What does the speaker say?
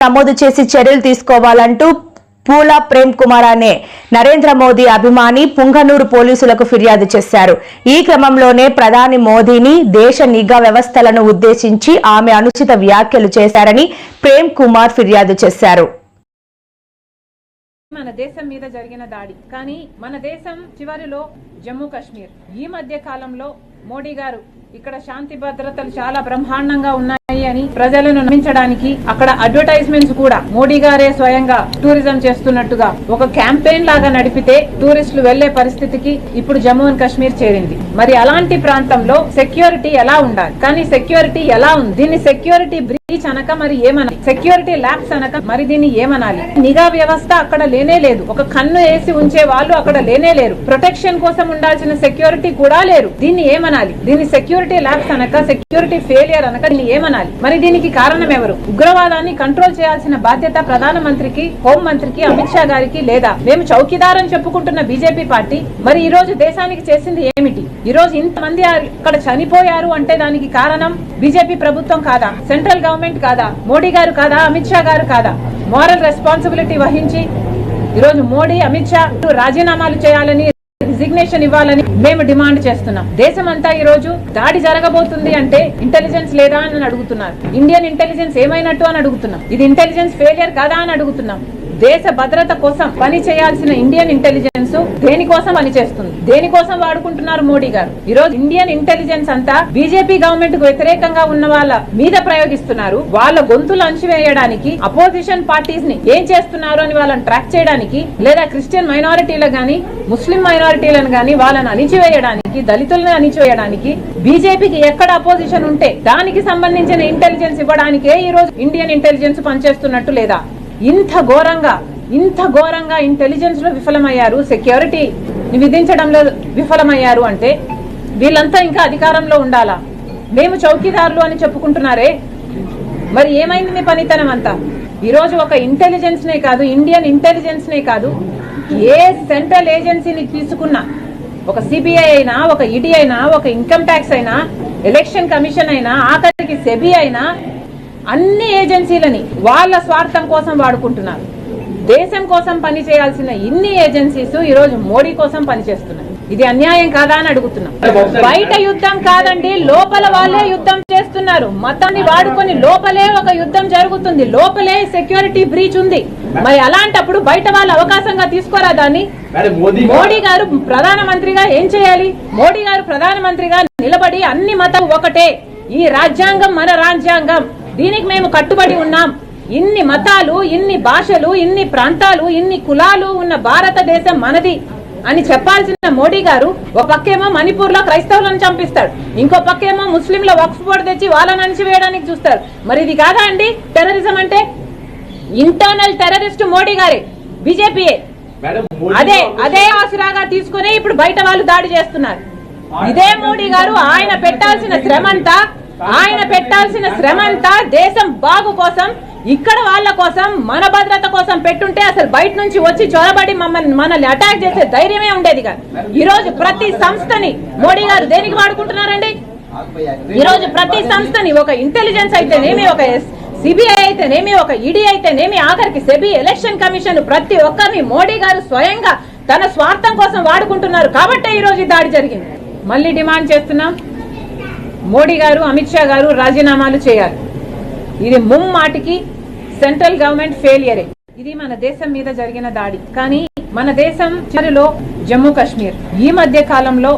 నమోదు చేసి చర్యలు తీసుకోవాలంటూ పూల ప్రేమ్ కుమార్ అనే నరేంద్ర మోదీ అభిమాని పుంగనూరు పోలీసులకు ఫిర్యాదు చేశారు. ఈ క్రమంలోనే ప్రధాని మోదీని దేశ నిఘా వ్యవస్థలను ఉద్దేశించి ఆమె అనుచిత వ్యాఖ్యలు చేశారని ప్రేమ్ కుమార్ ఫిర్యాదు చేశారు. మన దేశం మీద జరిగిన దాడి కానీ మన దేశం చివరిలో జమ్మూ కాశ్మీర్ ఈ మధ్య కాలంలో మోడీ గారు ఇక్కడ శాంతి భద్రతలు చాలా బ్రహ్మాండంగా ఉన్నాయి అని ప్రజలను నమ్మించడానికి అక్కడ అడ్వర్టైజ్మెంట్స్ కూడా మోడీ గారే స్వయంగా టూరిజం చేస్తున్నట్టుగా ఒక క్యాంపెయిన్ లాగా నడిపితే టూరిస్టులు వెళ్లే పరిస్థితికి ఇప్పుడు జమ్మూ అండ్ కాశ్మీర్ చేరింది. మరి అలాంటి ప్రాంతంలో సెక్యూరిటీ ఎలా ఉండాలి? కానీ సెక్యూరిటీ ఎలా ఉంది? దీన్ని సెక్యూరిటీ బ్రీచ్ అనక మరి ఏమనాలి? సెక్యూరిటీ ల్యాబ్స్ అనక మరి దీన్ని ఏమనాలి? నిఘా వ్యవస్థ అక్కడ లేనే లేదు. ఒక కన్ను వేసి ఉంచే వాళ్ళు అక్కడ లేనే లేరు. ప్రొటెక్షన్ కోసం ఉండాల్సిన సెక్యూరిటీ కూడా లేరు. దీన్ని ఏమనాలి? దీన్ని సెక్యూరిటీ ల్యాబ్స్ అనక సెక్యూరిటీ ఫెయిలియర్ అనక దీన్ని ఏమనాలి? మరి దీనికి కారణం ఎవరు? ఉగ్రవాదాన్ని కంట్రోల్ చేయాల్సిన బాధ్యత ప్రధానమంత్రికి, హోం మంత్రికి, అమిత్ షా గారికి లేదా? మేము చౌకీదార్ అని చెప్పుకుంటున్న బీజేపీ పార్టీ మరి ఈ రోజు దేశానికి చేసింది ఏమిటి? ఈ రోజు ఇంతమంది అక్కడ చనిపోయారు అంటే దానికి కారణం బీజేపీ ప్రభుత్వం కాదా? సెంట్రల్ గవర్నమెంట్ కాదా? మోడీ గారు కాదా? అమిత్ షా గారు కాదా? మోరల్ రెస్పాన్సిబిలిటీ వహించి ఈరోజు మోడీ, అమిత్ షా రాజీనామాలు చేయాలని, రిజిగ్నేషన్ ఇవ్వాలని మేము డిమాండ్ చేస్తున్నాం. దేశం అంతా ఈ రోజు దాడి జరగబోతుంది అంటే ఇంటెలిజెన్స్ లేదా అని అడుగుతున్నారు. ఇండియన్ ఇంటెలిజెన్స్ ఏమైనట్టు అని అడుగుతున్నాం. ఇది ఇంటెలిజెన్స్ ఫెయిలియర్ కాదా అని అడుగుతున్నాం. దేశ భద్రత కోసం పని చేయాల్సిన ఇండియన్ ఇంటెలిజెన్స్ దేనికోసం పనిచేస్తుంది? దేనికోసం వాడుకుంటున్నారు మోడీ గారు? ఈ రోజు ఇండియన్ ఇంటెలిజెన్స్ అంతా బీజేపీ గవర్నమెంట్ కు వ్యతిరేకంగా ఉన్న వాళ్ళ మీద ప్రయోగిస్తున్నారు. వాళ్ళ గొంతులు అణచివేయడానికి, అపోజిషన్ పార్టీస్ ని ఏం చేస్తున్నారు అని వాళ్ళని ట్రాక్ చేయడానికి, లేదా క్రిస్టియన్ మైనారిటీలకు గాని, ముస్లిం మైనారిటీలను గాని వాళ్ళని అణిచివేయడానికి, దళితులను అణిచివేయడానికి బీజేపీకి ఎక్కడ అపోజిషన్ ఉంటే దానికి సంబంధించిన ఇంటెలిజెన్స్ ఇవ్వడానికే ఈ రోజు ఇండియన్ ఇంటెలిజెన్స్ పనిచేస్తున్నట్టు లేదా? ఇంత ఘోరంగా ఇంటెలిజెన్స్ లో విఫలమయ్యారు, సెక్యూరిటీ విధించడంలో విఫలమయ్యారు అంటే వీళ్ళంతా ఇంకా అధికారంలో ఉండాలా? మేము చౌకీదారులు అని చెప్పుకుంటున్నారే, మరి ఏమైంది మీ పనితనం అంతా? ఈ రోజు ఒక ఇంటెలిజెన్స్ నే కాదు, ఇండియన్ ఇంటెలిజెన్స్ నే కాదు, ఏ సెంట్రల్ ఏజెన్సీని తీసుకున్నా, ఒక సిబిఐ అయినా, ఒక ఈడీ అయినా, ఒక ఇన్కమ్ ట్యాక్స్ అయినా, ఎలక్షన్ కమిషన్ అయినా, ఆఖరికి సెబీ అయినా, అన్ని ఏజెన్సీలని వాళ్ళ స్వార్థం కోసం వాడుకుంటున్నారు. దేశం కోసం పని చేయాల్సిన ఇన్ని ఏజెన్సీస్ ఈ రోజు మోడీ కోసం పనిచేస్తున్నారు. ఇది అన్యాయం కాదా అని అడుగుతున్నాం. బయట యుద్ధం కాదండి, లోపల వాళ్ళే యుద్ధం చేస్తున్నారు. మతాన్ని వాడుకొని లోపలే ఒక యుద్ధం జరుగుతుంది, లోపలే సెక్యూరిటీ బ్రీచ్ ఉంది. మరి అలాంటప్పుడు బయట వాళ్ళు అవకాశంగా తీసుకోరా దాన్ని? మోడీ గారు ప్రధానమంత్రిగా ఏం చేయాలి? మోడీ గారు ప్రధానమంత్రిగా నిలబడి అన్ని మతం ఒకటే, ఈ రాజ్యాంగం మన రాజ్యాంగం, దీనికి మేము కట్టుబడి ఉన్నాం, ఇన్ని మతాలు, ఇన్ని భాషలు, ఇన్ని ప్రాంతాలు, ఇన్ని కులాలు ఉన్న భారతదేశం మనది అని చెప్పాల్సిన మోడీ గారు ఒక పక్కేమో మణిపూర్ లో క్రైస్తవులను చంపిస్తాడు, ఇంకో పక్కేమో ముస్లింల వక్ఫ్ బోర్డు తెచ్చి వాళ్ళని అణిచివేయడానికి చూస్తారు. మరి ఇది కాదా అండి టెర్రరిజం అంటే? ఇంటర్నల్ టెర్రరిస్ట్ మోడీ గారే, బీజేపీయే. అదే ఆసరాగా తీసుకుని ఇప్పుడు బయట వాళ్ళు దాడి చేస్తున్నారు. ఇదే మోడీ గారు ఆయన పెట్టాల్సిన శ్రమంతా దేశం బాగు కోసం, ఇక్కడ వాళ్ళ కోసం, మన భద్రత కోసం పెట్టుంటే అసలు బయట నుంచి వచ్చి చొరబడి మనల్ని అటాక్ చేసే ధైర్యమే ఉండేది కాదు. ఈ రోజు ప్రతి సంస్థని మోడీ గారు దేనికి వాడుకుంటున్నారండి? ఈ రోజు ప్రతి సంస్థని, ఒక ఇంటెలిజెన్స్ అయితేనేమి, ఒక సిబిఐ అయితేనేమి, ఒక ఈడీ అయితేనేమి, ఆఖరికి సెబీ, ఎలక్షన్ కమిషన్, ప్రతి ఒక్కరిని మోడీ గారు స్వయంగా తన స్వార్థం కోసం వాడుకుంటున్నారు. కాబట్టే ఈ రోజు దాడి జరిగింది. మళ్ళీ డిమాండ్ చేస్తున్నాం, మోడీ గారు, అమిత్ షా గారు రాజీనామాలు చేయాలి. ఇది ముమ్మాటికి సెంట్రల్ గవర్నమెంట్ ఫెయిలియరే. ఇది మన దేశం మీద జరిగిన దాడి కానీ మన దేశం చివరిలో జమ్మూ కాశ్మీర్ ఈ మధ్య కాలంలో